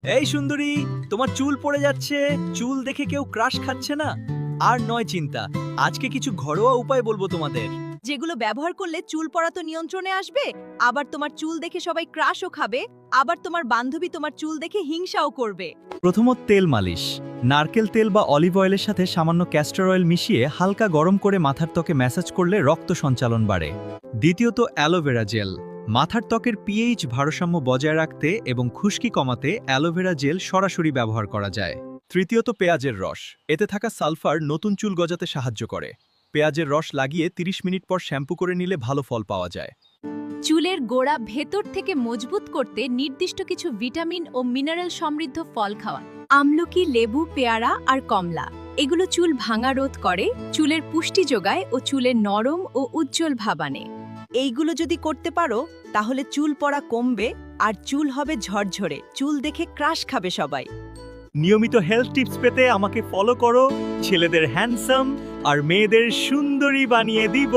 এই সুন্দরী, তোমার চুল পড়ে যাচ্ছে। চুল দেখে কেউ ক্রাশ খাচ্ছে না। আর নয় চিন্তা, আজকে কিছু ঘরোয়া উপায় বলবো তোমাদের। যেগুলো ব্যবহার করলে চুল পড়া তো নিয়ন্ত্রণে আসবে, আবার তোমার চুল দেখে সবাই ক্রাশও খাবে, আবার তোমার বান্ধবী তোমার চুল দেখে হিংসাও করবে। প্রথমত তেল মালিশ। নারকেল তেল বা অলিভ অয়েলের সাথে সামান্য ক্যাস্টর অয়েল মিশিয়ে হালকা গরম করে মাথার ত্বকে ম্যাসাজ করলে রক্ত সঞ্চালন বাড়ে। দ্বিতীয়ত অ্যালোভেরা জেল। মাথার ত্বকের পিএইচ ভারসাম্য বজায় রাখতে এবং খুশকি কমাতে অ্যালোভেরা জেল সরাসরি ব্যবহার করা যায়। তৃতীয়ত পেঁয়াজের রস। এতে থাকা সালফার নতুন চুল গজাতে সাহায্য করে। পেঁয়াজের রস লাগিয়ে 30 মিনিট পর শ্যাম্পু করে নিলে ভালো ফল পাওয়া যায়। চুলের গোড়া ভেতর থেকে মজবুত করতে নির্দিষ্ট কিছু ভিটামিন ও মিনারেল সমৃদ্ধ ফল খাওয়া। আমলকি, লেবু, পেয়ারা আর কমলা এগুলো চুল ভাঙা রোধ করে, চুলের পুষ্টি যোগায় ও চুলের নরম ও উজ্জ্বল ভাব আনে। এইগুলো যদি করতে পারো তাহলে চুল পড়া কমবে আর চুল হবে ঝরঝরে, চুল দেখে ক্রাশ খাবে সবাই। নিয়মিত হেলথ টিপস পেতে আমাকে ফলো করো। ছেলেদের হ্যান্ডসাম আর মেয়েদের সুন্দরী বানিয়ে দিব।